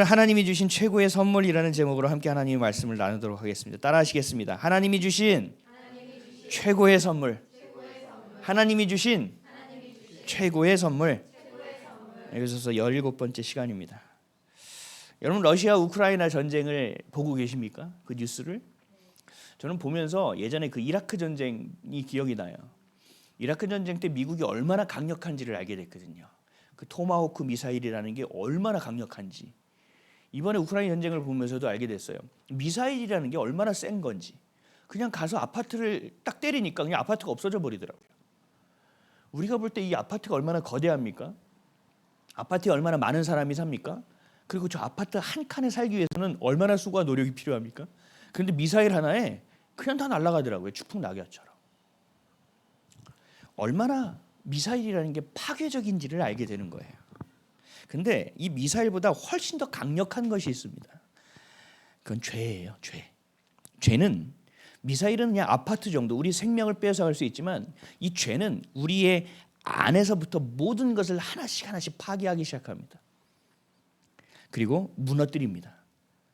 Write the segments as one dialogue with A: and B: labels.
A: 하나님이 주신 최고의 선물이라는 제목으로 함께 하나님의 말씀을 나누도록 하겠습니다. 따라하시겠습니다. 하나님이 주신 최고의 선물. 하나님이 주신 최고의 선물. 여기서 17번째 시간입니다. 여러분, 러시아 우크라이나 전쟁을 보고 계십니까? 그 뉴스를? 저는 보면서 예전에 그 이라크 전쟁이 기억이 나요. 이라크 전쟁 때 미국이 얼마나 강력한지를 알게 됐거든요. 그 토마호크 미사일이라는 게 얼마나 강력한지. 이번에 우크라이나 전쟁을 보면서도 알게 됐어요. 미사일이라는 게 얼마나 센 건지. 그냥 가서 아파트를 딱 때리니까 그냥 아파트가 없어져 버리더라고요. 우리가 볼 때 이 아파트가 얼마나 거대합니까? 아파트에 얼마나 많은 사람이 삽니까? 그리고 저 아파트 한 칸에 살기 위해서는 얼마나 수고와 노력이 필요합니까? 그런데 미사일 하나에 그냥 다 날아가더라고요. 추풍낙엽처럼. 얼마나 미사일이라는 게 파괴적인지를 알게 되는 거예요. 근데 이 미사일보다 훨씬 더 강력한 것이 있습니다. 그건 죄예요. 죄는 미사일은 그냥 아파트 정도 우리 생명을 빼앗아갈 수 있지만 이 죄는 우리의 안에서부터 모든 것을 하나씩 파괴하기 시작합니다. 그리고 무너뜨립니다.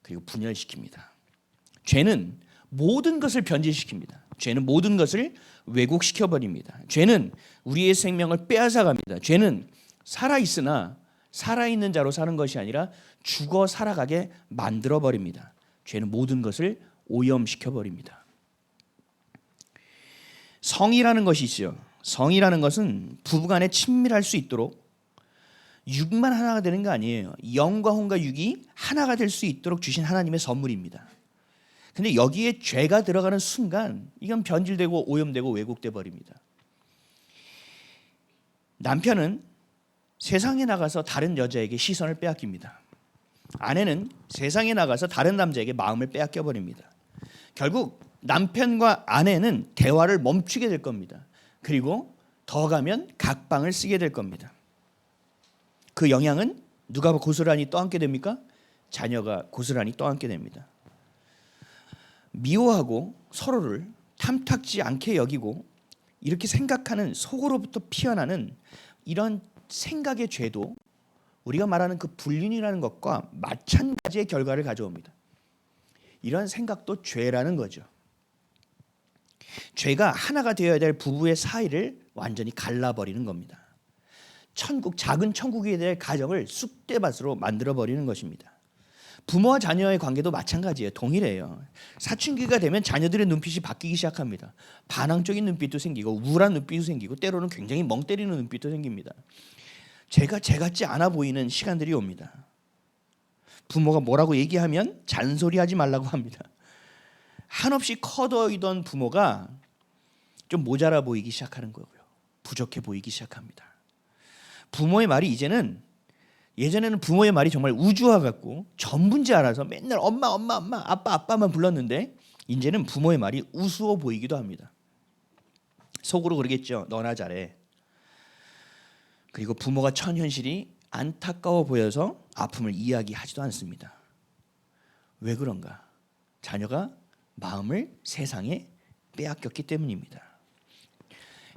A: 그리고 분열시킵니다. 죄는 모든 것을 변질시킵니다. 죄는 모든 것을 왜곡시켜버립니다. 죄는 우리의 생명을 빼앗아갑니다. 죄는 살아있으나 살아있는 자로 사는 것이 아니라 죽어 살아가게 만들어버립니다. 죄는 모든 것을 오염시켜버립니다. 성이라는 것이 있죠. 성이라는 것은 부부간에 친밀할 수 있도록 육만 하나가 되는 거 아니에요. 영과 혼과 육이 하나가 될 수 있도록 주신 하나님의 선물입니다. 근데 여기에 죄가 들어가는 순간 이건 변질되고 오염되고 왜곡돼 버립니다. 남편은 세상에 나가서 다른 여자에게 시선을 빼앗깁니다. 아내는 세상에 나가서 다른 남자에게 마음을 빼앗겨 버립니다. 결국 남편과 아내는 대화를 멈추게 될 겁니다. 그리고 더 가면 각방을 쓰게 될 겁니다. 그 영향은 누가 고스란히 떠안게 됩니까? 자녀가 고스란히 떠안게 됩니다. 미워하고 서로를 탐탁지 않게 여기고 이렇게 생각하는 속으로부터 피어나는 이런 생각의 죄도 우리가 말하는 그 불륜이라는 것과 마찬가지의 결과를 가져옵니다. 이런 생각도 죄라는 거죠. 죄가 하나가 되어야 될 부부의 사이를 완전히 갈라버리는 겁니다. 작은 천국이 될 가정을 쑥대밭으로 만들어버리는 것입니다. 부모와 자녀의 관계도 마찬가지예요. 동일해요. 사춘기가 되면 자녀들의 눈빛이 바뀌기 시작합니다. 반항적인 눈빛도 생기고 우울한 눈빛도 생기고 때로는 굉장히 멍 때리는 눈빛도 생깁니다. 죄 같지 않아 보이는 시간들이 옵니다. 부모가 뭐라고 얘기하면 잔소리하지 말라고 합니다. 한없이 커더이던 부모가 좀 모자라 보이기 시작하는 거고요. 부족해 보이기 시작합니다. 부모의 말이 예전에는 부모의 말이 정말 우주와 같고 전부인지 알아서 맨날 엄마, 아빠만 불렀는데 이제는 부모의 말이 우스워 보이기도 합니다. 속으로 그러겠죠. 너나 잘해. 그리고 부모가 처한 현실이 안타까워 보여서 아픔을 이야기하지도 않습니다. 왜 그런가? 자녀가 마음을 세상에 빼앗겼기 때문입니다.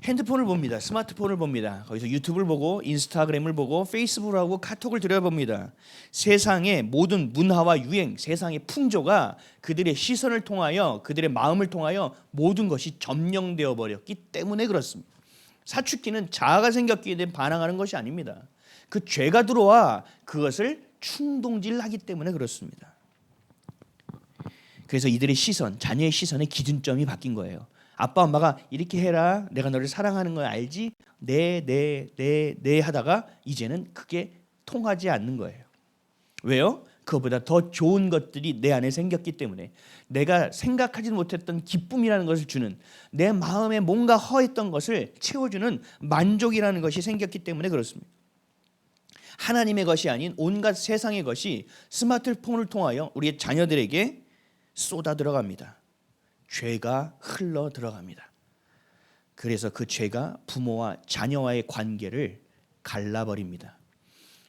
A: 핸드폰을 봅니다. 스마트폰을 봅니다. 거기서 유튜브를 보고 인스타그램을 보고 페이스북을 하고 카톡을 들여다봅니다. 세상의 모든 문화와 유행, 세상의 풍조가 그들의 시선을 통하여 그들의 마음을 통하여 모든 것이 점령되어 버렸기 때문에 그렇습니다. 사춘기는 자아가 생겼기에 대해 반항하는 것이 아닙니다. 그 죄가 들어와 그것을 충동질하기 때문에 그렇습니다. 그래서 이들의 시선, 자녀의 시선의 기준점이 바뀐 거예요. 아빠 엄마가 이렇게 해라, 내가 너를 사랑하는 걸 알지? 네 하다가 이제는 그게 통하지 않는 거예요. 왜요? 그것보다 더 좋은 것들이 내 안에 생겼기 때문에 내가 생각하지 못했던 기쁨이라는 것을 주는 내 마음에 뭔가 허했던 것을 채워주는 만족이라는 것이 생겼기 때문에 그렇습니다. 하나님의 것이 아닌 온갖 세상의 것이 스마트폰을 통하여 우리의 자녀들에게 쏟아 들어갑니다. 죄가 흘러 들어갑니다. 그래서 그 죄가 부모와 자녀와의 관계를 갈라버립니다.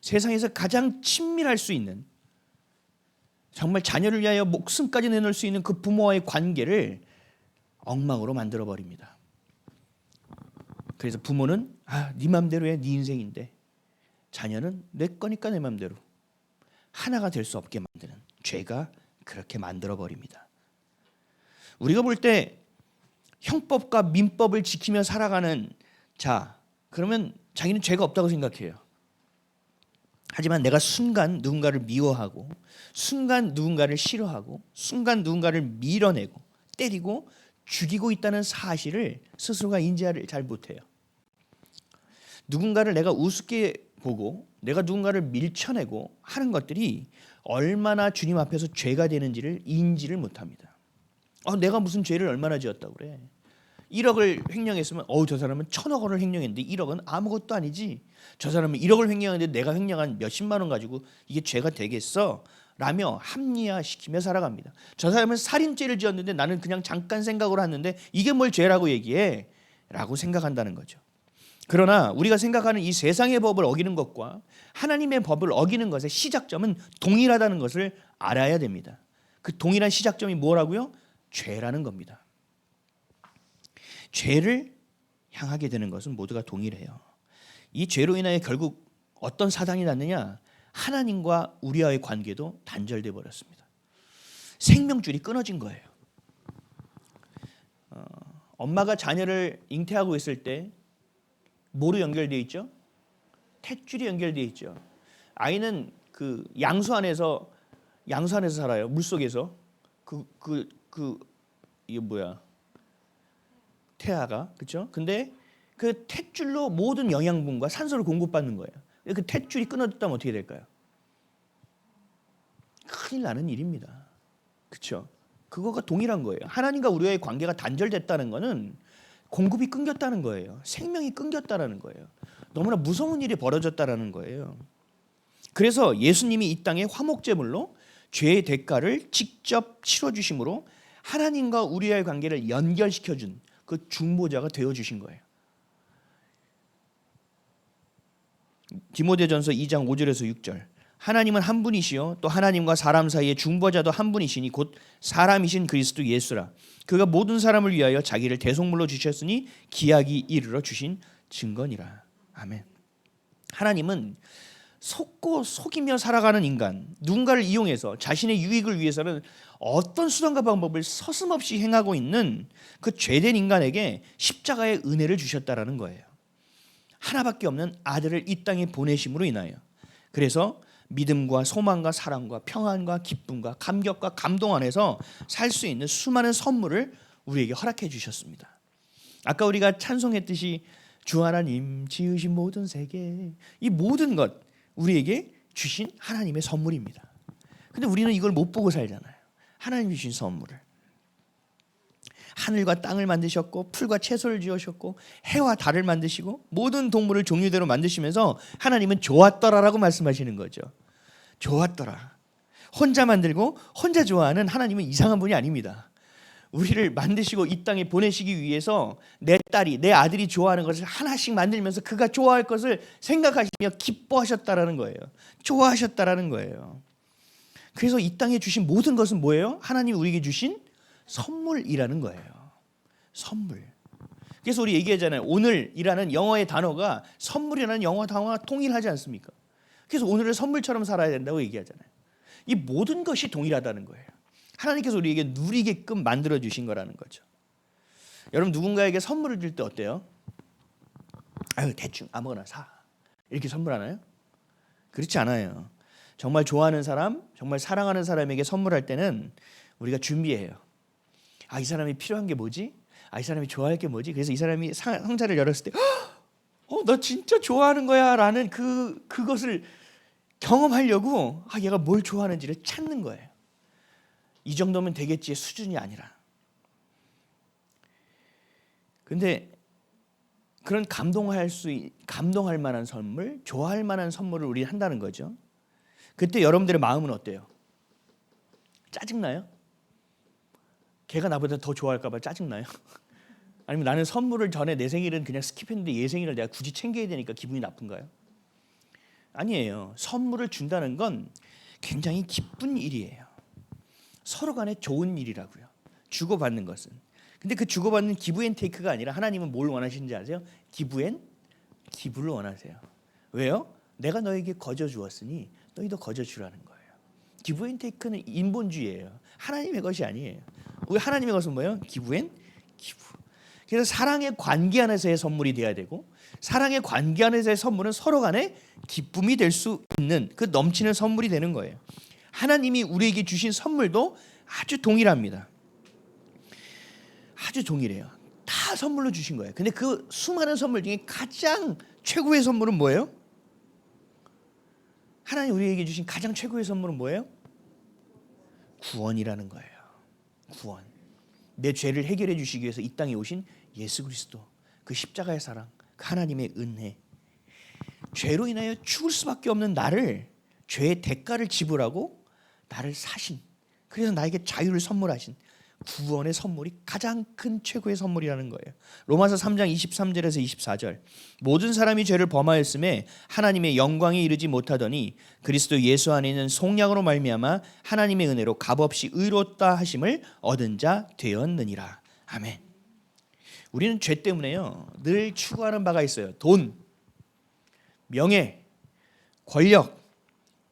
A: 세상에서 가장 친밀할 수 있는 정말 자녀를 위하여 목숨까지 내놓을 수 있는 그 부모와의 관계를 엉망으로 만들어버립니다. 그래서 부모는 네 맘대로 해, 네 인생인데 자녀는 내 거니까 내 맘대로. 하나가 될 수 없게 만드는 죄가 그렇게 만들어 버립니다. 우리가 볼 때 형법과 민법을 지키며 살아가는 자, 그러면 자기는 죄가 없다고 생각해요. 하지만 내가 순간 누군가를 미워하고, 순간 누군가를 싫어하고, 순간 누군가를 밀어내고 때리고 죽이고 있다는 사실을 스스로가 인지를 잘 못해요. 누군가를 내가 우습게 보고 내가 누군가를 밀쳐내고 하는 것들이 얼마나 주님 앞에서 죄가 되는지를 인지를 못합니다. 내가 무슨 죄를 얼마나 지었다고 그래. 1억을 횡령했으면 저 사람은 1,000억 원을 횡령했는데 1억은 아무것도 아니지. 저 사람은 1억을 횡령했는데 내가 횡령한 몇십만 원 가지고 이게 죄가 되겠어? 라며 합리화시키며 살아갑니다. 저 사람은 살인죄를 지었는데 나는 그냥 잠깐 생각으로 했는데 이게 뭘 죄라고 얘기해? 라고 생각한다는 거죠. 그러나 우리가 생각하는 이 세상의 법을 어기는 것과 하나님의 법을 어기는 것의 시작점은 동일하다는 것을 알아야 됩니다. 그 동일한 시작점이 뭐라고요? 죄라는 겁니다. 죄를 향하게 되는 것은 모두가 동일해요. 이 죄로 인하여 결국 어떤 사단이 났느냐? 하나님과 우리와의 관계도 단절돼 버렸습니다. 생명줄이 끊어진 거예요. 엄마가 자녀를 잉태하고 있을 때 뭐로 연결되어 있죠? 탯줄이 연결되어 있죠. 아이는 그 양수 안에서 살아요. 물 속에서 이게 뭐야? 태아가, 그렇죠? 근데 그 탯줄로 모든 영양분과 산소를 공급받는 거예요. 그 탯줄이 끊어졌다면 어떻게 될까요? 큰일 나는 일입니다. 그렇죠? 그거가 동일한 거예요. 하나님과 우리와의 관계가 단절됐다는 거는 공급이 끊겼다는 거예요. 생명이 끊겼다는 거예요. 너무나 무서운 일이 벌어졌다는 거예요. 그래서 예수님이 이 땅에 화목제물로 죄의 대가를 직접 치러주심으로 하나님과 우리와의 관계를 연결시켜준 그 중보자가 되어주신 거예요. 디모데전서 2장 5절에서 6절. 하나님은 한 분이시요 또 하나님과 사람 사이의 중보자도 한 분이시니 곧 사람이신 그리스도 예수라. 그가 모든 사람을 위하여 자기를 대속물로 주셨으니 기약이 이르러 주신 증거니라. 아멘. 하나님은 속고 속이며 살아가는 인간, 누군가를 이용해서 자신의 유익을 위해서는 어떤 수단과 방법을 서슴없이 행하고 있는 그 죄된 인간에게 십자가의 은혜를 주셨다라는 거예요. 하나밖에 없는 아들을 이 땅에 보내심으로 인하여. 그래서 믿음과 소망과 사랑과 평안과 기쁨과 감격과 감동 안에서 살 수 있는 수많은 선물을 우리에게 허락해 주셨습니다. 아까 우리가 찬송했듯이 주 하나님 지으신 모든 세계, 이 모든 것 우리에게 주신 하나님의 선물입니다. 근데 우리는 이걸 못 보고 살잖아요. 하나님이 주신 선물을. 하늘과 땅을 만드셨고 풀과 채소를 지으셨고 해와 달을 만드시고 모든 동물을 종류대로 만드시면서 하나님은 좋았더라라고 말씀하시는 거죠. 좋았더라. 혼자 만들고 혼자 좋아하는 하나님은 이상한 분이 아닙니다. 우리를 만드시고 이 땅에 보내시기 위해서 내 딸이 내 아들이 좋아하는 것을 하나씩 만들면서 그가 좋아할 것을 생각하시며 기뻐하셨다라는 거예요. 좋아하셨다라는 거예요. 그래서 이 땅에 주신 모든 것은 뭐예요? 하나님이 우리에게 주신 선물이라는 거예요. 선물. 그래서 우리 얘기하잖아요. 오늘이라는 영어의 단어가 선물이라는 영어 단어와 통일하지 않습니까? 그래서 오늘을 선물처럼 살아야 된다고 얘기하잖아요. 이 모든 것이 동일하다는 거예요. 하나님께서 우리에게 누리게끔 만들어 주신 거라는 거죠. 여러분 누군가에게 선물을 줄 때 어때요? 대충 아무거나 사. 이렇게 선물하나요? 그렇지 않아요. 정말 좋아하는 사람, 정말 사랑하는 사람에게 선물할 때는 우리가 준비해요. 이 사람이 필요한 게 뭐지? 이 사람이 좋아할 게 뭐지? 그래서 이 사람이 상자를 열었을 때 너 진짜 좋아하는 거야 라는 그것을 경험하려고 얘가 뭘 좋아하는지를 찾는 거예요. 이 정도면 되겠지의 수준이 아니라. 근데 그런 감동할 만한 선물, 좋아할 만한 선물을 우리는 한다는 거죠. 그때 여러분들의 마음은 어때요? 짜증나요? 걔가 나보다 더 좋아할까 봐 짜증나요? 아니면 나는 선물을 전에 내 생일은 그냥 스킵했는데 얘 생일을 내가 굳이 챙겨야 되니까 기분이 나쁜가요? 아니에요. 선물을 준다는 건 굉장히 기쁜 일이에요. 서로 간에 좋은 일이라고요. 주고받는 것은. 근데 그 주고받는 기브 앤 테이크가 아니라 하나님은 뭘 원하시는지 아세요? 기브 앤 기브를 원하세요. 왜요? 내가 너에게 거저 주었으니 너희도 거저 주라는 거예요. 기브 앤 테이크는 인본주의예요. 하나님의 것이 아니에요. 우리 하나님의 것은 뭐예요? 기브 앤 기브. 그래서 사랑의 관계 안에서의 선물이 돼야 되고, 사랑의 관계 안에서의 선물은 서로 간에 기쁨이 될 수 있는 그 넘치는 선물이 되는 거예요. 하나님이 우리에게 주신 선물도 아주 동일합니다. 아주 동일해요. 다 선물로 주신 거예요. 근데 그 수많은 선물 중에 가장 최고의 선물은 뭐예요? 하나님 우리에게 주신 가장 최고의 선물은 뭐예요? 구원이라는 거예요. 구원. 내 죄를 해결해 주시기 위해서 이 땅에 오신 예수 그리스도, 그 십자가의 사랑, 그 하나님의 은혜. 죄로 인하여 죽을 수밖에 없는 나를, 죄의 대가를 지불하고 나를 사신, 그래서 나에게 자유를 선물하신 구원의 선물이 가장 큰 최고의 선물이라는 거예요. 로마서 3장 23절에서 24절. 모든 사람이 죄를 범하였음에 하나님의 영광에 이르지 못하더니 그리스도 예수 안에 있는 속량으로 말미암아 하나님의 은혜로 값없이 의롭다 하심을 얻은 자 되었느니라. 아멘. 우리는 죄 때문에요, 늘 추구하는 바가 있어요. 돈, 명예, 권력,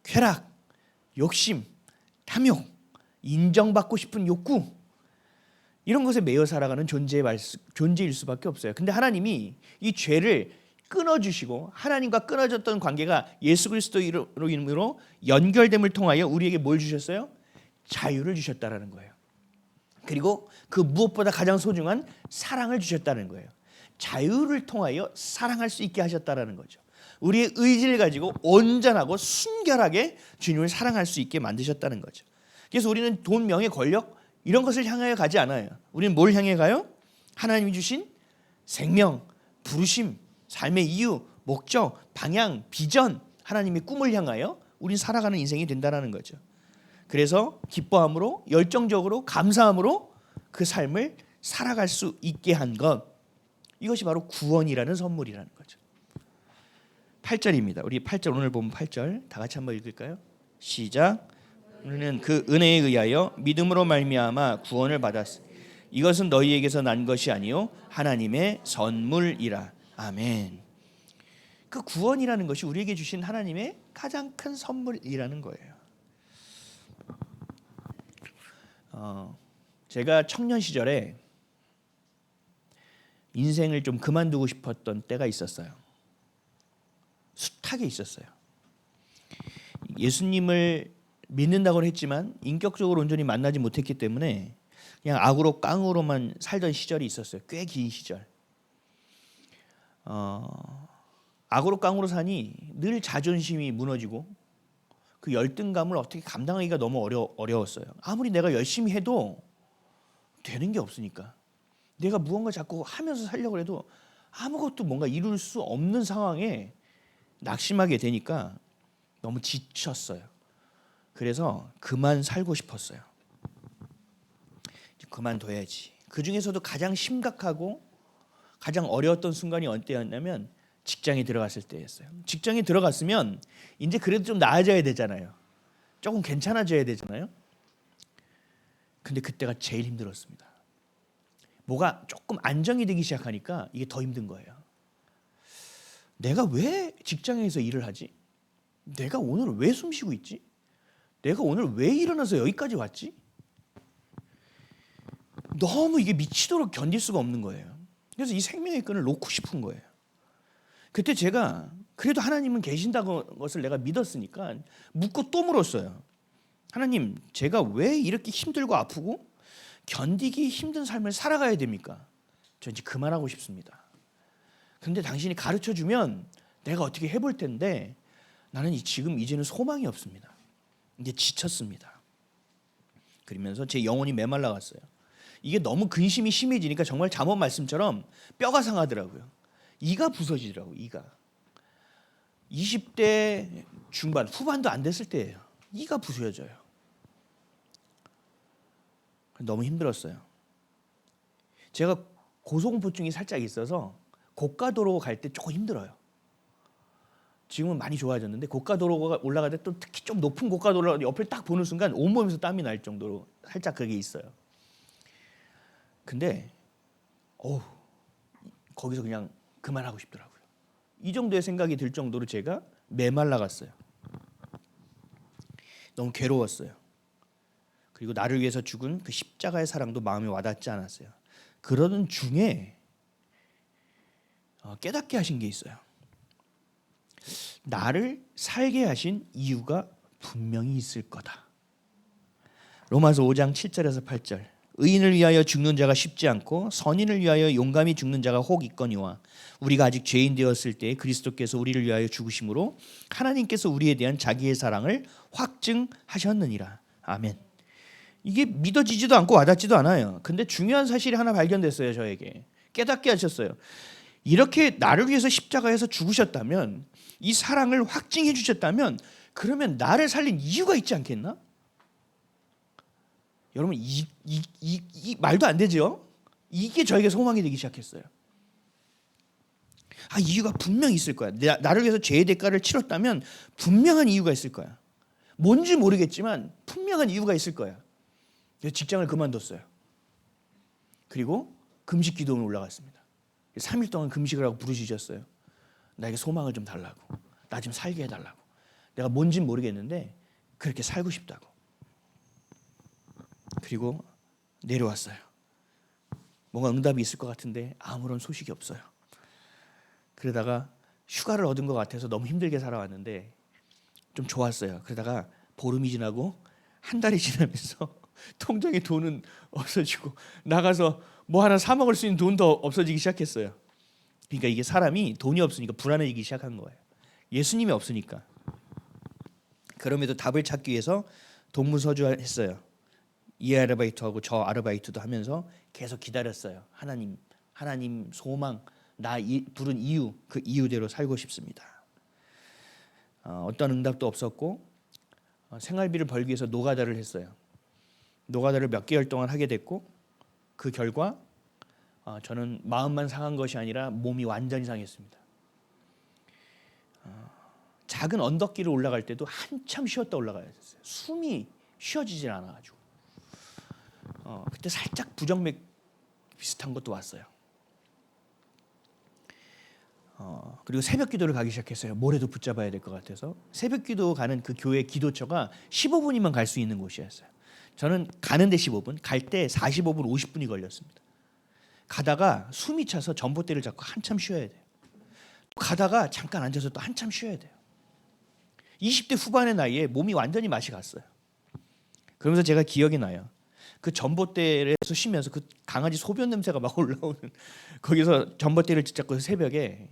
A: 쾌락, 욕심, 탐욕, 인정받고 싶은 욕구, 이런 것에 매여 살아가는 존재일 수밖에 없어요. 근데 하나님이 이 죄를 끊어주시고, 하나님과 끊어졌던 관계가 예수 그리스도로 이름으로 연결됨을 통하여 우리에게 뭘 주셨어요? 자유를 주셨다라는 거예요. 그리고 그 무엇보다 가장 소중한 사랑을 주셨다는 거예요. 자유를 통하여 사랑할 수 있게 하셨다라는 거죠. 우리의 의지를 가지고 온전하고 순결하게 주님을 사랑할 수 있게 만드셨다는 거죠. 그래서 우리는 돈, 명예, 권력 이런 것을 향하여 가지 않아요. 우리는 뭘 향해 가요? 하나님이 주신 생명, 부르심, 삶의 이유, 목적, 방향, 비전, 하나님의 꿈을 향하여 우린 살아가는 인생이 된다는 거죠. 그래서 기뻐함으로, 열정적으로, 감사함으로 그 삶을 살아갈 수 있게 한 것, 이것이 바로 구원이라는 선물이라는 거죠. 8절입니다. 우리 8절, 오늘 보면 8절 다 같이 한번 읽을까요? 시작. 우리는 그 은혜에 의하여 믿음으로 말미암아 구원을 받았으. 이것은 너희에게서 난 것이 아니요 하나님의 선물이라. 아멘. 그 구원이라는 것이 우리에게 주신 하나님의 가장 큰 선물이라는 거예요. 제가 청년 시절에 인생을 좀 그만두고 싶었던 때가 있었어요. 숱하게 있었어요. 예수님을 믿는다고는 했지만 인격적으로 온전히 만나지 못했기 때문에 그냥 악으로 깡으로만 살던 시절이 있었어요. 꽤 긴 시절. 악으로 깡으로 사니 늘 자존심이 무너지고 그 열등감을 어떻게 감당하기가 너무 어려웠어요. 아무리 내가 열심히 해도 되는 게 없으니까. 내가 무언가 자꾸 하면서 살려고 해도 아무것도 뭔가 이룰 수 없는 상황에 낙심하게 되니까 너무 지쳤어요. 그래서 그만 살고 싶었어요. 그만둬야지. 그 중에서도 가장 심각하고 가장 어려웠던 순간이 언제였냐면 직장에 들어갔을 때였어요. 직장에 들어갔으면 이제 그래도 좀 나아져야 되잖아요. 조금 괜찮아져야 되잖아요. 근데 그때가 제일 힘들었습니다. 뭐가 조금 안정이 되기 시작하니까 이게 더 힘든 거예요. 내가 왜 직장에서 일을 하지? 내가 오늘 왜 숨 쉬고 있지? 내가 오늘 왜 일어나서 여기까지 왔지? 너무 이게 미치도록 견딜 수가 없는 거예요. 그래서 이 생명의 끈을 놓고 싶은 거예요. 그때 제가 그래도 하나님은 계신다는 것을 내가 믿었으니까 묻고 또 물었어요. 하나님, 제가 왜 이렇게 힘들고 아프고 견디기 힘든 삶을 살아가야 됩니까? 저 이제 그만하고 싶습니다. 그런데 당신이 가르쳐주면 내가 어떻게 해볼 텐데 나는 이제는 소망이 없습니다. 이제 지쳤습니다. 그러면서 제 영혼이 메말라갔어요. 이게 너무 근심이 심해지니까 정말 잠언 말씀처럼 뼈가 상하더라고요. 이가 부서지더라고요. 이가. 20대 중반, 후반도 안 됐을 때예요. 이가 부서져요. 너무 힘들었어요. 제가 고소공포증이 살짝 있어서 고가도로 갈 때 조금 힘들어요. 지금은 많이 좋아졌는데 고가도로가 올라갈 때 또 특히 좀 높은 고가도로 옆을 딱 보는 순간 온몸에서 땀이 날 정도로 살짝 그게 있어요. 근데 거기서 그냥 그만하고 싶더라고요. 이 정도의 생각이 들 정도로 제가 메말라갔어요. 너무 괴로웠어요. 그리고 나를 위해서 죽은 그 십자가의 사랑도 마음에 와닿지 않았어요. 그러던 중에 깨닫게 하신 게 있어요. 나를 살게 하신 이유가 분명히 있을 거다. 로마서 5장 7절에서 8절. 의인을 위하여 죽는 자가 쉽지 않고 선인을 위하여 용감히 죽는 자가 혹 있거니와 우리가 아직 죄인 되었을 때 그리스도께서 우리를 위하여 죽으심으로 하나님께서 우리에 대한 자기의 사랑을 확증하셨느니라. 아멘. 이게 믿어지지도 않고 와닿지도 않아요. 근데 중요한 사실이 하나 발견됐어요. 저에게 깨닫게 하셨어요. 이렇게 나를 위해서 십자가에서 죽으셨다면, 이 사랑을 확증해 주셨다면, 그러면 나를 살린 이유가 있지 않겠나? 여러분, 이 말도 안 되죠? 이게 저에게 소망이 되기 시작했어요. 이유가 분명히 있을 거야. 나를 위해서 죄의 대가를 치렀다면 분명한 이유가 있을 거야. 뭔지 모르겠지만 분명한 이유가 있을 거야. 그래서 직장을 그만뒀어요. 그리고 금식 기도에 올라갔습니다. 3일 동안 금식을 하고 부르짖었어요. 나에게 소망을 좀 달라고. 나 좀 살게 해달라고. 내가 뭔진 모르겠는데 그렇게 살고 싶다고. 그리고 내려왔어요. 뭔가 응답이 있을 것 같은데 아무런 소식이 없어요. 그러다가 휴가를 얻은 것 같아서 너무 힘들게 살아왔는데 좀 좋았어요. 그러다가 보름이 지나고 한 달이 지나면서 통장에 돈은 없어지고 나가서 뭐 하나 사 먹을 수 있는 돈도 없어지기 시작했어요. 그러니까 이게 사람이 돈이 없으니까 불안해지기 시작한 거예요. 예수님이 없으니까. 그럼에도 답을 찾기 위해서 동문서주했어요. 이 아르바이트하고 저 아르바이트도 하면서 계속 기다렸어요. 하나님 소망, 나 부른 이유, 그 이유대로 살고 싶습니다. 어떤 응답도 없었고 생활비를 벌기 위해서 노가다를 했어요. 노가다를 몇 개월 동안 하게 됐고 그 결과 저는 마음만 상한 것이 아니라 몸이 완전히 상했습니다. 작은 언덕길을 올라갈 때도 한참 쉬었다 올라가야 됐어요. 숨이 쉬어지질 않아가지고 그때 살짝 부정맥 비슷한 것도 왔어요. 그리고 새벽 기도를 가기 시작했어요. 뭐래도 붙잡아야 될 것 같아서. 새벽 기도 가는 그 교회 기도처가 15분이면 갈 수 있는 곳이었어요. 저는 가는데 15분, 갈 때 45분, 50분이 걸렸습니다. 가다가 숨이 차서 전봇대를 잡고 한참 쉬어야 돼요. 가다가 잠깐 앉아서 또 한참 쉬어야 돼요. 20대 후반의 나이에 몸이 완전히 맛이 갔어요. 그러면서 제가 기억이 나요. 그 전봇대에서 쉬면서 그 강아지 소변 냄새가 막 올라오는 거기서 전봇대를 붙잡고 새벽에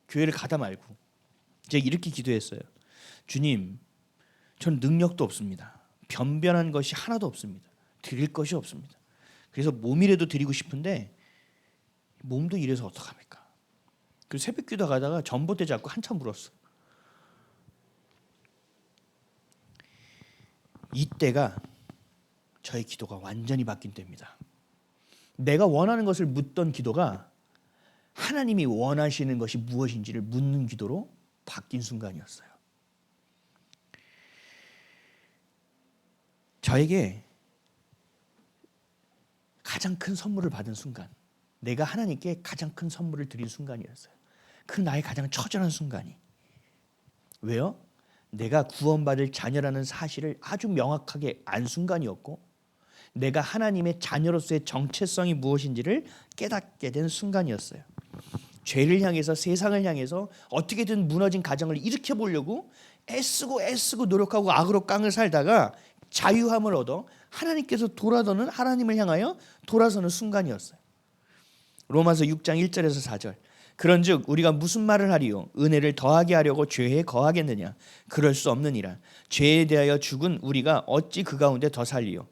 A: 교회를 가다 말고 제가 이렇게 기도했어요. 주님, 전 능력도 없습니다. 변변한 것이 하나도 없습니다. 드릴 것이 없습니다. 그래서 몸이라도 드리고 싶은데 몸도 이래서 어떡합니까? 그래서 새벽 기도 가다가 전봇대 잡고 한참 울었어. 이때가 저의 기도가 완전히 바뀐 때입니다. 내가 원하는 것을 묻던 기도가 하나님이 원하시는 것이 무엇인지를 묻는 기도로 바뀐 순간이었어요. 저에게 가장 큰 선물을 받은 순간, 내가 하나님께 가장 큰 선물을 드린 순간이었어요. 그 나의 가장 처절한 순간이. 왜요? 내가 구원받을 자녀라는 사실을 아주 명확하게 안 순간이었고, 내가 하나님의 자녀로서의 정체성이 무엇인지를 깨닫게 된 순간이었어요. 죄를 향해서, 세상을 향해서 어떻게든 무너진 가정을 일으켜보려고 애쓰고 노력하고 악으로 깡을 살다가 자유함을 얻어 하나님께서 돌아서는, 하나님을 향하여 돌아서는 순간이었어요. 로마서 6장 1절에서 4절. 그런즉 우리가 무슨 말을 하리요? 은혜를 더하게 하려고 죄에 거하겠느냐? 그럴 수 없느니라. 죄에 대하여 죽은 우리가 어찌 그 가운데 더 살리요?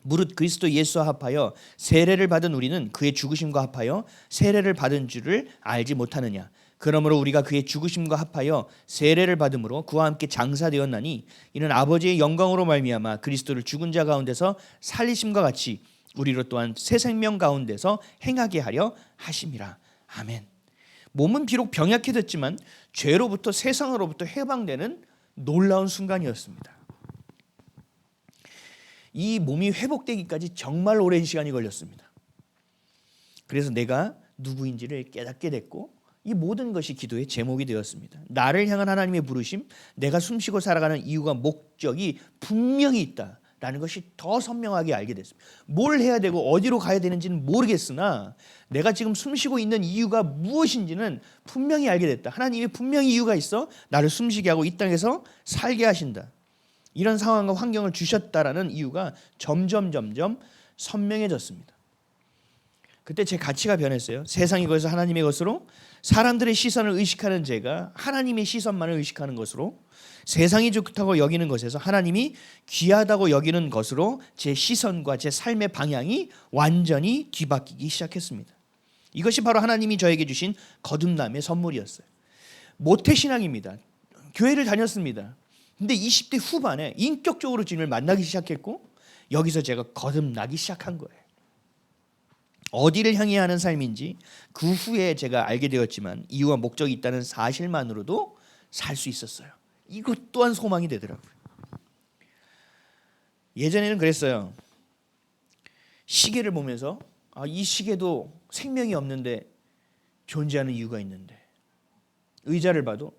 A: 무릇 그리스도 예수와 합하여 세례를 받은 우리는 그의 죽으심과 합하여 세례를 받은 줄을 알지 못하느냐? 그러므로 우리가 그의 죽으심과 합하여 세례를 받음으로 그와 함께 장사되었나니 이는 아버지의 영광으로 말미암아 그리스도를 죽은 자 가운데서 살리심과 같이 우리로 또한 새 생명 가운데서 행하게 하려 하심이라. 아멘. 몸은 비록 병약해졌지만 죄로부터, 세상으로부터 해방되는 놀라운 순간이었습니다. 이 몸이 회복되기까지 정말 오랜 시간이 걸렸습니다. 그래서 내가 누구인지를 깨닫게 됐고, 이 모든 것이 기도의 제목이 되었습니다. 나를 향한 하나님의 부르심, 내가 숨쉬고 살아가는 이유가 목적이 분명히 있다라는 것이 더 선명하게 알게 됐습니다. 뭘 해야 되고 어디로 가야 되는지는 모르겠으나 내가 지금 숨쉬고 있는 이유가 무엇인지는 분명히 알게 됐다. 하나님이 분명히 이유가 있어 나를 숨쉬게 하고 이 땅에서 살게 하신다. 이런 상황과 환경을 주셨다라는 이유가 점점 선명해졌습니다. 그때 제 가치가 변했어요. 세상이 것에서 하나님의 것으로, 사람들의 시선을 의식하는 제가 하나님의 시선만을 의식하는 것으로, 세상이 좋다고 여기는 것에서 하나님이 귀하다고 여기는 것으로 제 시선과 제 삶의 방향이 완전히 뒤바뀌기 시작했습니다. 이것이 바로 하나님이 저에게 주신 거듭남의 선물이었어요. 모태신앙입니다. 교회를 다녔습니다. 근데 20대 후반에 인격적으로 주님을 만나기 시작했고 여기서 제가 거듭나기 시작한 거예요. 어디를 향해 하는 삶인지 그 후에 제가 알게 되었지만 이유와 목적이 있다는 사실만으로도 살 수 있었어요. 이것 또한 소망이 되더라고요. 예전에는 그랬어요. 시계를 보면서 이 시계도 생명이 없는데 존재하는 이유가 있는데, 의자를 봐도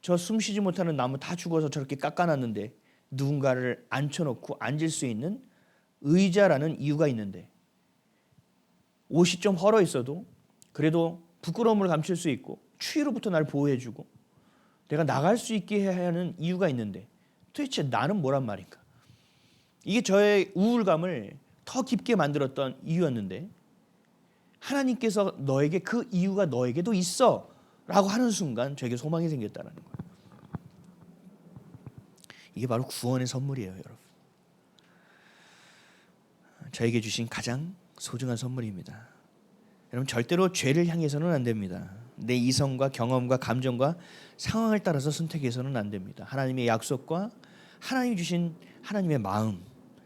A: 저 숨쉬지 못하는 나무 다 죽어서 저렇게 깎아놨는데 누군가를 앉혀놓고 앉을 수 있는 의자라는 이유가 있는데, 옷이 좀 헐어 있어도 그래도 부끄러움을 감출 수 있고 추위로부터 날 보호해주고 내가 나갈 수 있게 해야 하는 이유가 있는데 도대체 나는 뭐란 말인가? 이게 저의 우울감을 더 깊게 만들었던 이유였는데, 하나님께서 너에게 그 이유가 너에게도 있어 라고 하는 순간 저에게 소망이 생겼다는 거예요. 이게 바로 구원의 선물이에요, 여러분. 저에게 주신 가장 소중한 선물입니다. 여러분, 절대로 죄를 향해서는 안 됩니다. 내 이성과 경험과 감정과 상황을 따라서 선택해서는 안 됩니다. 하나님의 약속과 하나님이 주신 하나님의 마음,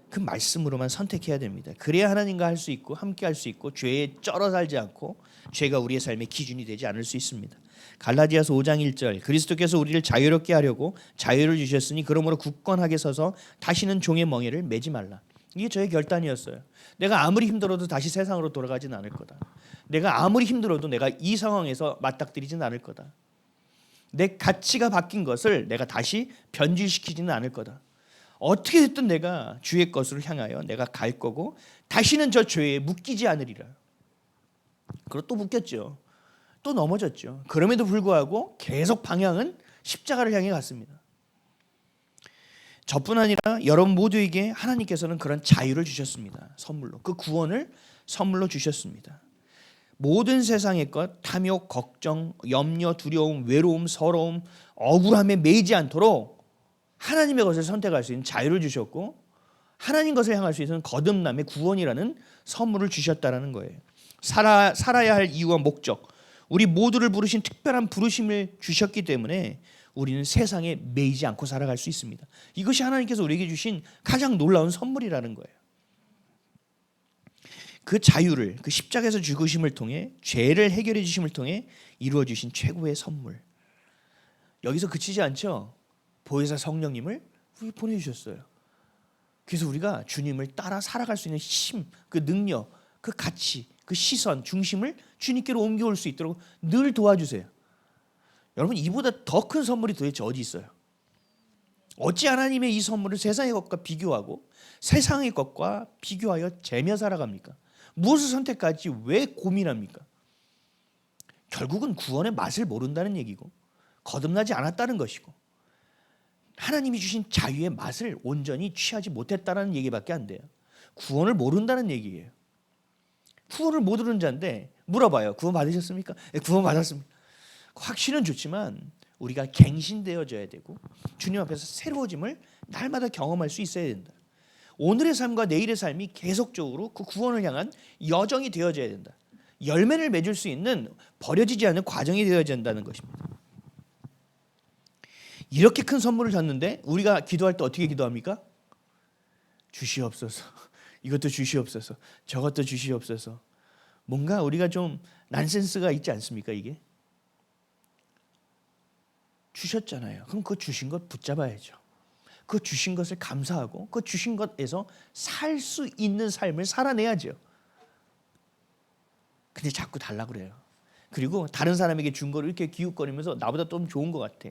A: 그 말씀으로만 선택해야 됩니다. 그래야 하나님과 할 수 있고 함께 할 수 있고 죄에 쩔어 살지 않고 죄가 우리의 삶의 기준이 되지 않을 수 있습니다. 갈라디아서 5장 1절, 그리스도께서 우리를 자유롭게 하려고 자유를 주셨으니 그러므로 굳건하게 서서 다시는 종의 멍에를 매지 말라. 이게 저의 결단이었어요. 내가 아무리 힘들어도 다시 세상으로 돌아가지는 않을 거다. 내가 아무리 힘들어도 내가 이 상황에서 맞닥뜨리지는 않을 거다. 내 가치가 바뀐 것을 내가 다시 변질시키지는 않을 거다. 어떻게 됐든 내가 주의 것으로 향하여 내가 갈 거고 다시는 저 죄에 묶이지 않으리라. 그리고 또 묶였죠. 또 넘어졌죠. 그럼에도 불구하고 계속 방향은 십자가를 향해 갔습니다. 저뿐 아니라 여러분 모두에게 하나님께서는 그런 자유를 주셨습니다. 선물로. 그 구원을 선물로 주셨습니다. 모든 세상의 것, 탐욕, 걱정, 염려, 두려움, 외로움, 서러움, 억울함에 매이지 않도록 하나님의 것을 선택할 수 있는 자유를 주셨고, 하나님 것을 향할 수 있는 거듭남의 구원이라는 선물을 주셨다는 거예요. 살아야 할 이유와 목적, 우리 모두를 부르신 특별한 부르심을 주셨기 때문에 우리는 세상에 매이지 않고 살아갈 수 있습니다. 이것이 하나님께서 우리에게 주신 가장 놀라운 선물이라는 거예요. 그 자유를, 그 십자가에서 죽으심을 통해, 죄를 해결해 주심을 통해 이루어 주신 최고의 선물. 여기서 그치지 않죠. 보혜사 성령님을 보내주셨어요. 그래서 우리가 주님을 따라 살아갈 수 있는 힘, 그 능력, 그 가치, 그 시선, 중심을 주님께로 옮겨올 수 있도록 늘 도와주세요. 여러분, 이보다 더 큰 선물이 도대체 어디 있어요? 어찌 하나님의 이 선물을 세상의 것과 비교하고 세상의 것과 비교하여 재며 살아갑니까? 무엇을 선택할지 왜 고민합니까? 결국은 구원의 맛을 모른다는 얘기고 거듭나지 않았다는 것이고 하나님이 주신 자유의 맛을 온전히 취하지 못했다는 얘기밖에 안 돼요. 구원을 모른다는 얘기예요. 구원을 모르는 자인데 물어봐요. 구원 받으셨습니까? 네, 구원 받았습니다. 확신은 좋지만 우리가 갱신되어져야 되고 주님 앞에서 새로워짐을 날마다 경험할 수 있어야 된다. 오늘의 삶과 내일의 삶이 계속적으로 그 구원을 향한 여정이 되어져야 된다. 열매를 맺을 수 있는 버려지지 않는 과정이 되어져야 된다는 것입니다. 이렇게 큰 선물을 줬는데 우리가 기도할 때 어떻게 기도합니까? 주시옵소서. 이것도 주시옵소서. 저것도 주시옵소서. 뭔가 우리가 좀 난센스가 있지 않습니까? 이게 주셨잖아요. 그럼 그 주신 것 붙잡아야죠. 그 주신 것을 감사하고 그 주신 것에서 살 수 있는 삶을 살아내야죠. 근데 자꾸 달라고 그래요. 그리고 다른 사람에게 준 거를 이렇게 기웃거리면서 나보다 좀 좋은 것 같아.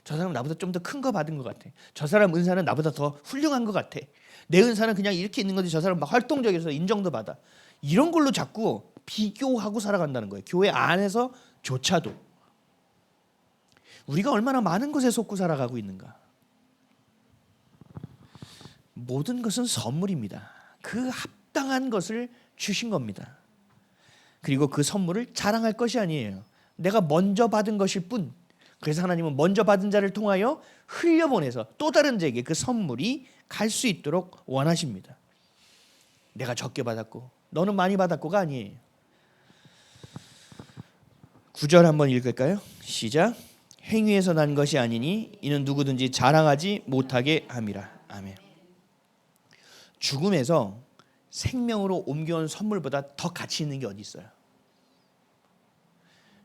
A: 저 사람 나보다 좀 더 큰 거 받은 것 같아. 저 사람 은사는 나보다 더 훌륭한 것 같아. 내 은사는 그냥 이렇게 있는 건데 저 사람 막 활동적이어서 인정도 받아. 이런 걸로 자꾸 비교하고 살아간다는 거예요. 교회 안에서조차도. 우리가 얼마나 많은 것에 속고 살아가고 있는가. 모든 것은 선물입니다. 그 합당한 것을 주신 겁니다. 그리고 그 선물을 자랑할 것이 아니에요. 내가 먼저 받은 것일 뿐. 그래서 하나님은 먼저 받은 자를 통하여 흘려보내서 또 다른 자에게 그 선물이 갈 수 있도록 원하십니다. 내가 적게 받았고 너는 많이 받았고가 아니에요. 9절 한번 읽을까요? 시작. 행위에서 난 것이 아니니 이는 누구든지 자랑하지 못하게 함이라. 아멘. 죽음에서 생명으로 옮겨온 선물보다 더 가치 있는 게 어디 있어요?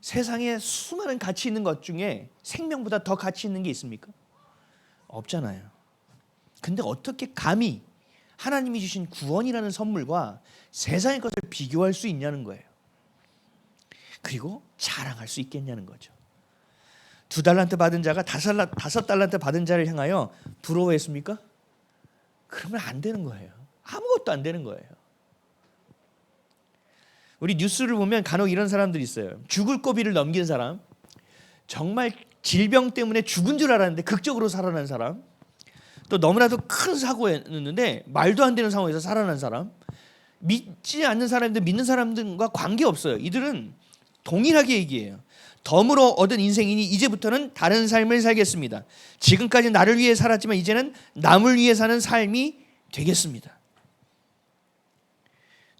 A: 세상에 수많은 가치 있는 것 중에 생명보다 더 가치 있는 게 있습니까? 없잖아요. 근데 어떻게 감히 하나님이 주신 구원이라는 선물과 세상의 것을 비교할 수 있냐는 거예요. 그리고 자랑할 수 있겠냐는 거죠. 2달란트 받은 자가 5달란트 받은 자를 향하여 부러워했습니까? 그러면 안 되는 거예요. 아무것도 안 되는 거예요. 우리 뉴스를 보면 간혹 이런 사람들이 있어요. 죽을 고비를 넘긴 사람, 정말 질병 때문에 죽은 줄 알았는데 극적으로 살아난 사람, 또 너무나도 큰 사고였는데 말도 안 되는 상황에서 살아난 사람, 믿지 않는 사람들 믿는 사람들과 관계없어요. 이들은 동일하게 얘기해요. 덤으로 얻은 인생이니 이제부터는 다른 삶을 살겠습니다. 지금까지 나를 위해 살았지만 이제는 남을 위해 사는 삶이 되겠습니다.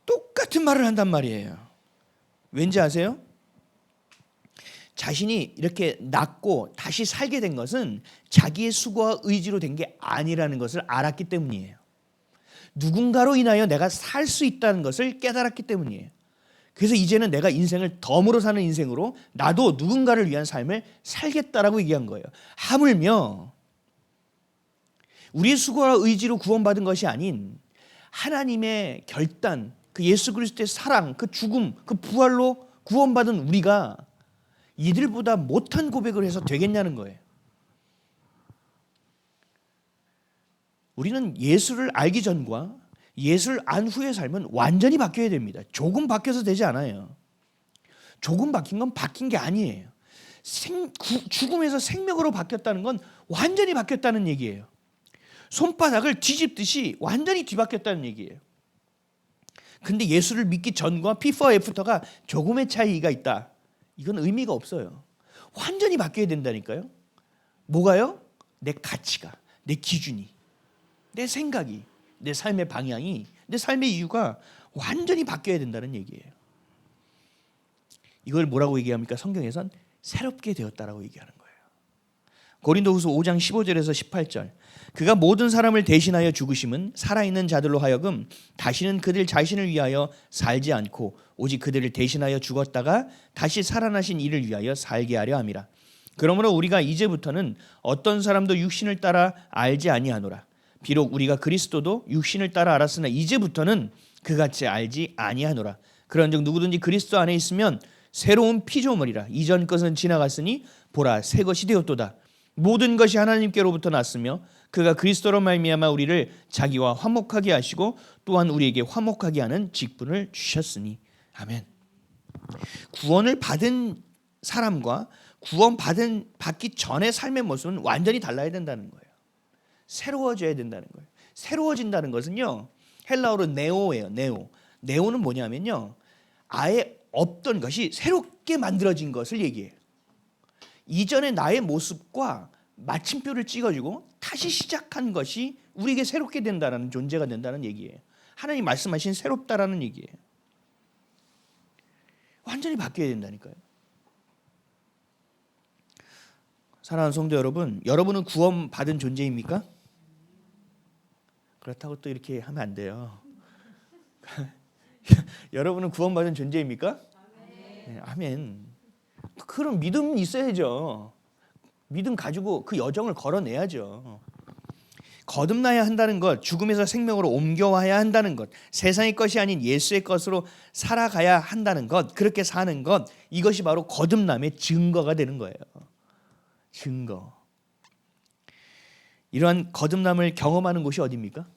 A: 똑같은 말을 한단 말이에요. 왠지 아세요? 자신이 이렇게 낫고 다시 살게 된 것은 자기의 수고와 의지로 된 게 아니라는 것을 알았기 때문이에요. 누군가로 인하여 내가 살 수 있다는 것을 깨달았기 때문이에요. 그래서 이제는 내가 인생을 덤으로 사는 인생으로 나도 누군가를 위한 삶을 살겠다라고 얘기한 거예요. 하물며 우리의 수고와 의지로 구원받은 것이 아닌 하나님의 결단, 그 예수 그리스도의 사랑, 그 죽음, 그 부활로 구원받은 우리가 이들보다 못한 고백을 해서 되겠냐는 거예요. 우리는 예수를 알기 전과 예수를 안 후의 삶은 완전히 바뀌어야 됩니다. 조금 바뀌어서 되지 않아요. 조금 바뀐 건 바뀐 게 아니에요. 죽음에서 생명으로 바뀌었다는 건 완전히 바뀌었다는 얘기예요. 손바닥을 뒤집듯이 완전히 뒤바뀌었다는 얘기예요. 근데 예수를 믿기 전과 비포 애프터가 조금의 차이가 있다. 이건 의미가 없어요. 완전히 바뀌어야 된다니까요. 뭐가요? 내 가치가, 내 기준이, 내 생각이, 내 삶의 방향이, 내 삶의 이유가 완전히 바뀌어야 된다는 얘기예요. 이걸 뭐라고 얘기합니까? 성경에선 새롭게 되었다라고 얘기하는 거예요. 고린도후서 5장 15절에서 18절. 그가 모든 사람을 대신하여 죽으심은 살아있는 자들로 하여금 다시는 그들 자신을 위하여 살지 않고 오직 그들을 대신하여 죽었다가 다시 살아나신 이를 위하여 살게 하려 함이라. 그러므로 우리가 이제부터는 어떤 사람도 육신을 따라 알지 아니하노라. 비록 우리가 그리스도도 육신을 따라 알았으나 이제부터는 그같이 알지 아니하노라. 그런즉 누구든지 그리스도 안에 있으면 새로운 피조물이라. 이전 것은 지나갔으니 보라 새 것이 되었도다. 모든 것이 하나님께로부터 났으며 그가 그리스도로 말미암아 우리를 자기와 화목하게 하시고 또한 우리에게 화목하게 하는 직분을 주셨으니. 아멘. 구원을 받은 사람과 받기 전의 삶의 모습은 완전히 달라야 된다는 거예요. 새로워져야 된다는 거예요. 새로워진다는 것은요, 헬라어로 네오예요. 네오는 뭐냐면요, 아예 없던 것이 새롭게 만들어진 것을 얘기해요. 이전의 나의 모습과 마침표를 찍어주고 다시 시작한 것이 우리에게 새롭게 된다는 존재가 된다는 얘기예요. 하나님 말씀하신 새롭다라는 얘기예요. 완전히 바뀌어야 된다니까요. 사랑하는 성도 여러분, 여러분은 구원받은 존재입니까? 그렇다고 또 이렇게 하면 안 돼요. 여러분은 구원받은 존재입니까? 네, 아멘. 그럼 믿음이 있어야죠. 믿음 가지고 그 여정을 걸어내야죠. 거듭나야 한다는 것, 죽음에서 생명으로 옮겨와야 한다는 것, 세상의 것이 아닌 예수의 것으로 살아가야 한다는 것, 그렇게 사는 것, 이것이 바로 거듭남의 증거가 되는 거예요. 증거. 이러한 거듭남을 경험하는 곳이 어디입니까?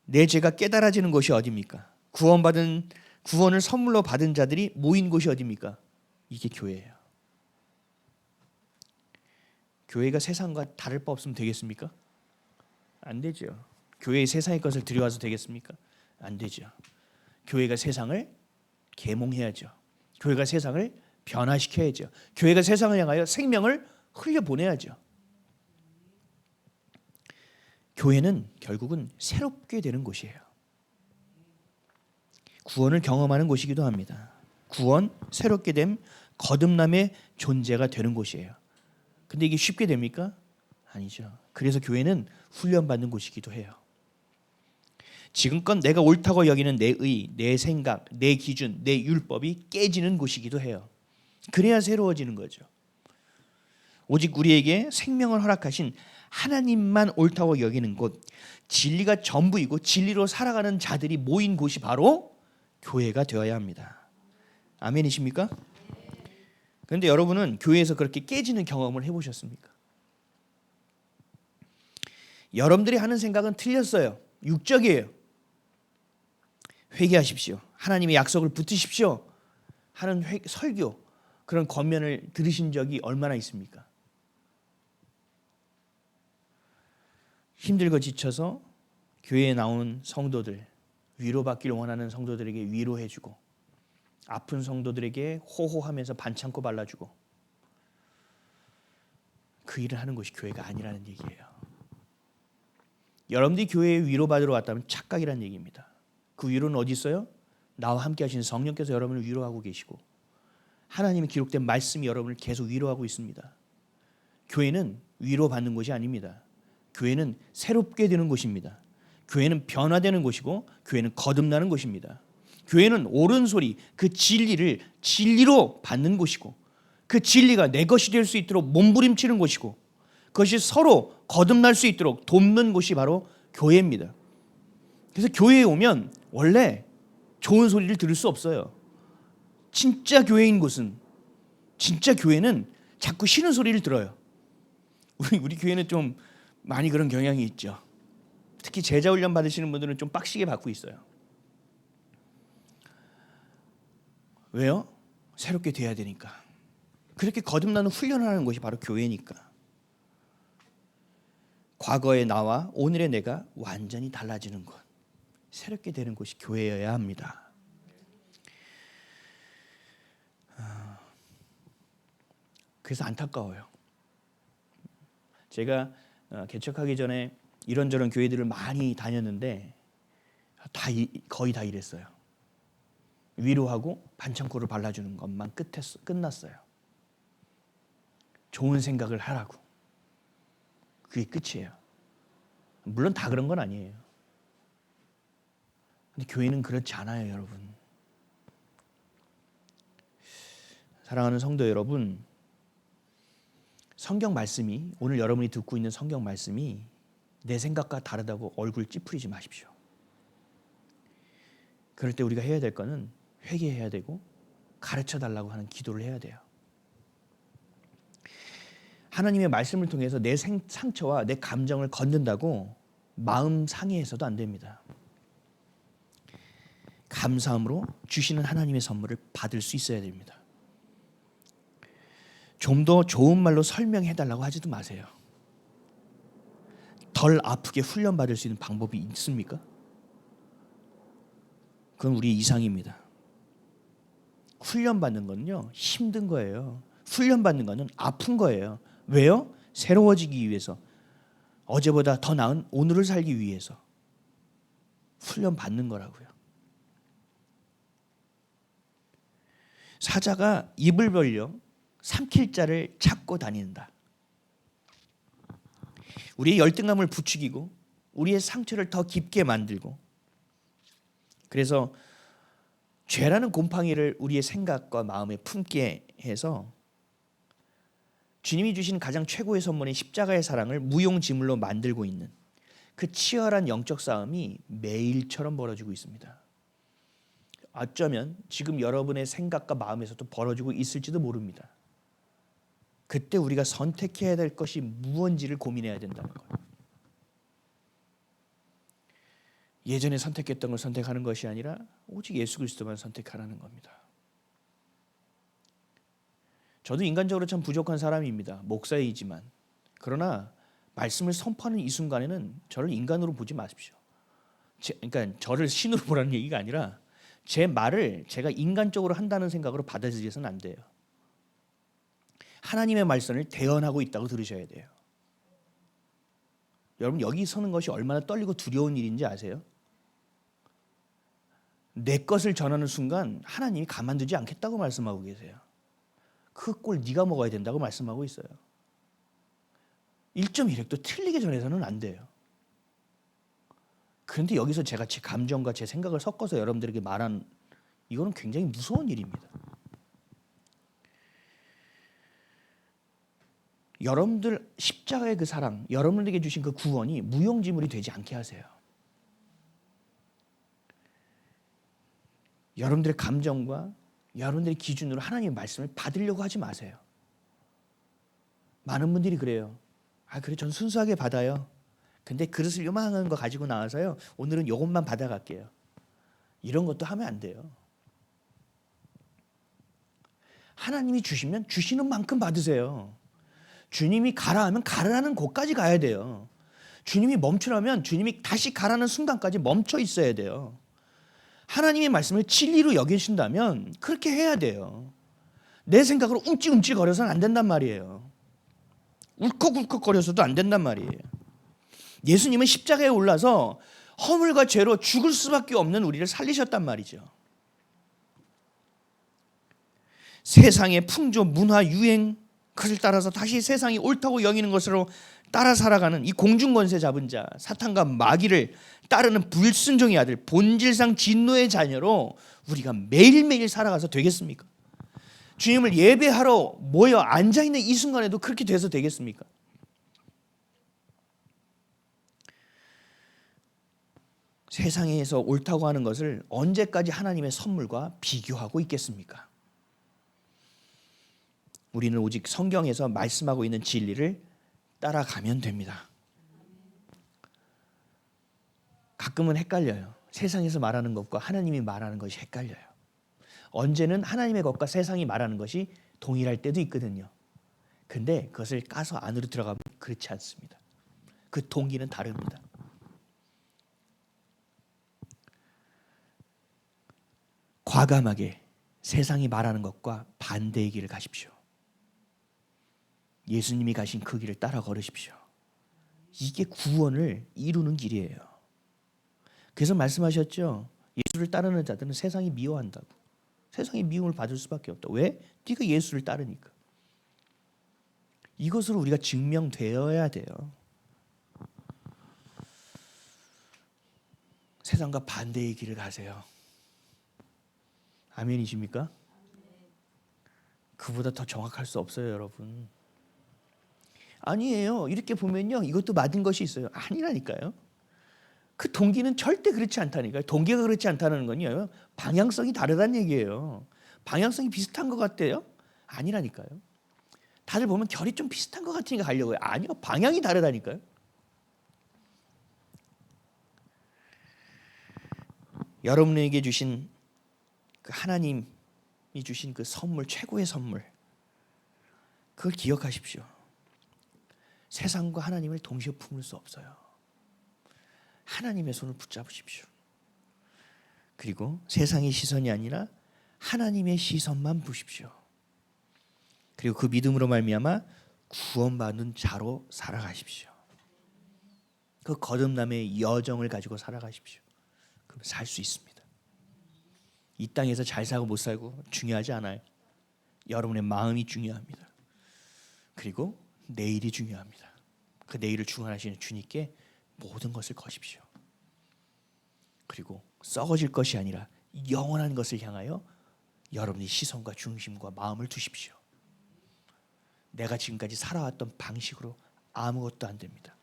A: 내 죄가 깨달아지는 곳이 어디입니까? 구원을 선물로 받은 자들이 모인 곳이 어디입니까? 이게 교회예요. 교회가 세상과 다를 바 없으면 되겠습니까? 안 되죠. 교회의 세상의 것을 들여와서 되겠습니까? 안 되죠. 교회가 세상을 계몽해야죠. 교회가 세상을 변화시켜야죠. 교회가 세상을 향하여 생명을 흘려보내야죠. 교회는 결국은 새롭게 되는 곳이에요. 구원을 경험하는 곳이기도 합니다. 구원, 새롭게 됨, 거듭남의 존재가 되는 곳이에요. 근데 이게 쉽게 됩니까? 아니죠. 그래서 교회는 훈련받는 곳이기도 해요. 지금껏 내가 옳다고 여기는 내 의, 내 생각, 내 기준, 내 율법이 깨지는 곳이기도 해요. 그래야 새로워지는 거죠. 오직 우리에게 생명을 허락하신 하나님만 옳다고 여기는 곳, 진리가 전부이고 진리로 살아가는 자들이 모인 곳이 바로 교회가 되어야 합니다. 아멘이십니까? 그런데 여러분은 교회에서 그렇게 깨지는 경험을 해보셨습니까? 여러분들이 하는 생각은 틀렸어요. 육적이에요. 회개하십시오. 하나님의 약속을 붙드십시오. 하는 설교, 그런 권면을 들으신 적이 얼마나 있습니까? 힘들고 지쳐서 교회에 나온 성도들, 위로받기를 원하는 성도들에게 위로해주고, 아픈 성도들에게 호호하면서 반창고 발라주고, 그 일을 하는 것이 교회가 아니라는 얘기예요. 여러분들이 교회에 위로받으러 왔다면 착각이라는 얘기입니다. 그 위로는 어디 있어요? 나와 함께 하시는 성령께서 여러분을 위로하고 계시고, 하나님의 기록된 말씀이 여러분을 계속 위로하고 있습니다. 교회는 위로받는 곳이 아닙니다. 교회는 새롭게 되는 곳입니다. 교회는 변화되는 곳이고, 교회는 거듭나는 곳입니다. 교회는 옳은 소리, 그 진리를 진리로 받는 곳이고, 그 진리가 내 것이 될 수 있도록 몸부림치는 곳이고, 그것이 서로 거듭날 수 있도록 돕는 곳이 바로 교회입니다. 그래서 교회에 오면 원래 좋은 소리를 들을 수 없어요. 진짜 교회인 곳은, 진짜 교회는 자꾸 싫은 소리를 들어요. 우리 교회는 좀 많이 그런 경향이 있죠. 특히 제자 훈련 받으시는 분들은 좀 빡시게 받고 있어요. 왜요? 새롭게 돼야 되니까. 그렇게 거듭나는 훈련을 하는 것이 바로 교회니까. 과거의 나와 오늘의 내가 완전히 달라지는 것, 새롭게 되는 곳이 교회여야 합니다. 그래서 안타까워요. 제가 개척하기 전에 이런저런 교회들을 많이 다녔는데 거의 다 이랬어요. 위로하고 반창고를 발라주는 것만 끝났어요. 좋은 생각을 하라고. 그게 끝이에요. 물론 다 그런 건 아니에요. 근데 교회는 그렇지 않아요, 여러분. 사랑하는 성도 여러분, 성경 말씀이, 오늘 여러분이 듣고 있는 성경 말씀이 내 생각과 다르다고 얼굴 찌푸리지 마십시오. 그럴 때 우리가 해야 될 거는 회개해야 되고, 가르쳐달라고 하는 기도를 해야 돼요. 하나님의 말씀을 통해서 내 상처와 내 감정을 건든다고 마음 상해해서도 안 됩니다. 감사함으로 주시는 하나님의 선물을 받을 수 있어야 됩니다. 좀 더 좋은 말로 설명해달라고 하지도 마세요. 덜 아프게 훈련받을 수 있는 방법이 있습니까? 그건 우리 이상입니다. 훈련받는 거는요, 힘든 거예요. 훈련받는 거는 아픈 거예요. 왜요? 새로워지기 위해서, 어제보다 더 나은 오늘을 살기 위해서 훈련받는 거라고요. 사자가 입을 벌려 삼킬 자를 찾고 다닌다. 우리의 열등감을 부추기고 우리의 상처를 더 깊게 만들고, 그래서 죄라는 곰팡이를 우리의 생각과 마음에 품게 해서 주님이 주신 가장 최고의 선물인 십자가의 사랑을 무용지물로 만들고 있는, 그 치열한 영적 싸움이 매일처럼 벌어지고 있습니다. 어쩌면 지금 여러분의 생각과 마음에서도 벌어지고 있을지도 모릅니다. 그때 우리가 선택해야 될 것이 무엇인지를 고민해야 된다는 거예요. 예전에 선택했던 걸 선택하는 것이 아니라 오직 예수 그리스도만 선택하라는 겁니다. 저도 인간적으로 참 부족한 사람입니다. 목사이지만. 그러나 말씀을 선포하는 이 순간에는 저를 인간으로 보지 마십시오. 그러니까 저를 신으로 보라는 얘기가 아니라 제 말을 제가 인간적으로 한다는 생각으로 받아들여서는 안 돼요. 하나님의 말씀을 대언하고 있다고 들으셔야 돼요. 여러분 여기 서는 것이 얼마나 떨리고 두려운 일인지 아세요? 내 것을 전하는 순간 하나님이 가만두지 않겠다고 말씀하고 계세요. 그 꼴 네가 먹어야 된다고 말씀하고 있어요. 1.1획도 틀리게 전해서는 안 돼요. 그런데 여기서 제가 제 감정과 제 생각을 섞어서 여러분들에게 말한 이거는 굉장히 무서운 일입니다. 여러분들 십자가의 그 사랑, 여러분들에게 주신 그 구원이 무용지물이 되지 않게 하세요. 여러분들의 감정과 여러분들의 기준으로 하나님의 말씀을 받으려고 하지 마세요. 많은 분들이 그래요. 그래 전 순수하게 받아요. 근데 그릇을 요만한 거 가지고 나와서요. 오늘은 요것만 받아갈게요. 이런 것도 하면 안 돼요. 하나님이 주시면 주시는 만큼 받으세요. 주님이 가라 하면 가라는 곳까지 가야 돼요. 주님이 멈추라면 주님이 다시 가라는 순간까지 멈춰 있어야 돼요. 하나님의 말씀을 진리로 여기신다면 그렇게 해야 돼요. 내 생각으로 움찔움찔거려서는 안 된단 말이에요. 울컥울컥거려서도 안 된단 말이에요. 예수님은 십자가에 올라서 허물과 죄로 죽을 수밖에 없는 우리를 살리셨단 말이죠. 세상의 풍조, 문화, 유행 그를 따라서 다시 세상이 옳다고 여기는 것으로 따라 살아가는 이 공중권세 잡은 자 사탄과 마귀를 따르는 불순종의 아들 본질상 진노의 자녀로 우리가 매일매일 살아가서 되겠습니까? 주님을 예배하러 모여 앉아있는 이 순간에도 그렇게 돼서 되겠습니까? 세상에서 옳다고 하는 것을 언제까지 하나님의 선물과 비교하고 있겠습니까? 우리는 오직 성경에서 말씀하고 있는 진리를 따라가면 됩니다. 가끔은 헷갈려요. 세상에서 말하는 것과 하나님이 말하는 것이 헷갈려요. 언제는 하나님의 것과 세상이 말하는 것이 동일할 때도 있거든요. 근데 그것을 까서 안으로 들어가면 그렇지 않습니다. 그 동기는 다릅니다. 과감하게 세상이 말하는 것과 반대의 길을 가십시오. 예수님이 가신 그 길을 따라 걸으십시오. 이게 구원을 이루는 길이에요. 그래서 말씀하셨죠. 예수를 따르는 자들은 세상이 미워한다고. 세상이 미움을 받을 수밖에 없다. 왜? 네가 예수를 따르니까. 이것으로 우리가 증명되어야 돼요. 세상과 반대의 길을 가세요. 아멘이십니까? 그보다 더 정확할 수 없어요, 여러분. 아니에요. 이렇게 보면요. 이것도 맞은 것이 있어요. 아니라니까요. 그 동기는 절대 그렇지 않다니까요. 동기가 그렇지 않다는 건요. 방향성이 다르다는 얘기예요. 방향성이 비슷한 것 같아요? 아니라니까요. 다들 보면 결이 좀 비슷한 것 같으니까 가려고요. 아니요. 방향이 다르다니까요. 여러분에게 주신 그 하나님이 주신 그 선물, 최고의 선물. 그걸 기억하십시오. 세상과 하나님을 동시에 품을 수 없어요. 하나님의 손을 붙잡으십시오. 그리고 세상의 시선이 아니라 하나님의 시선만 보십시오. 그리고 그 믿음으로 말미암아 구원받은 자로 살아가십시오. 그 거듭남의 여정을 가지고 살아가십시오. 그럼 살 수 있습니다. 이 땅에서 잘 살고 못 살고 중요하지 않아요. 여러분의 마음이 중요합니다. 그리고 내일이 중요합니다. 그 내일을 주관하시는 주님께 모든 것을 거십시오. 그리고 썩어질 것이 아니라 영원한 것을 향하여 여러분의 시선과 중심과 마음을 두십시오. 내가 지금까지 살아왔던 방식으로 아무것도 안 됩니다.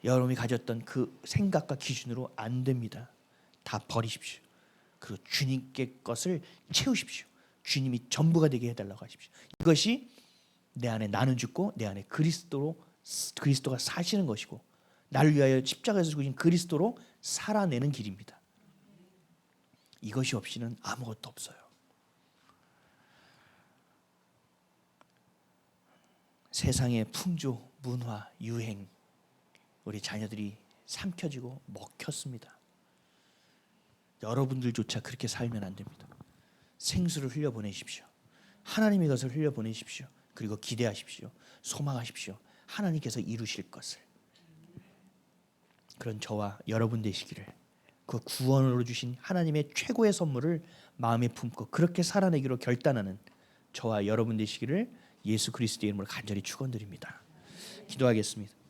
A: 여러분이 가졌던 그 생각과 기준으로 안 됩니다. 다 버리십시오. 그리고 주님께 것을 채우십시오. 주님이 전부가 되게 해달라고 하십시오. 이것이 내 안에 나는 죽고 내 안에 그리스도가 사시는 것이고 나를 위하여 십자가에서 죽으신 그리스도로 살아내는 길입니다. 이것이 없이는 아무것도 없어요. 세상의 풍조, 문화, 유행 우리 자녀들이 삼켜지고 먹혔습니다. 여러분들조차 그렇게 살면 안 됩니다. 생수를 흘려보내십시오. 하나님의 것을 흘려보내십시오. 그리고 기대하십시오. 소망하십시오. 하나님께서 이루실 것을. 그런 저와 여러분 되시기를, 그 구원으로 주신 하나님의 최고의 선물을 마음에 품고 그렇게 살아내기로 결단하는 저와 여러분 되시기를 예수 그리스도의 이름으로 간절히 축원드립니다. 기도하겠습니다.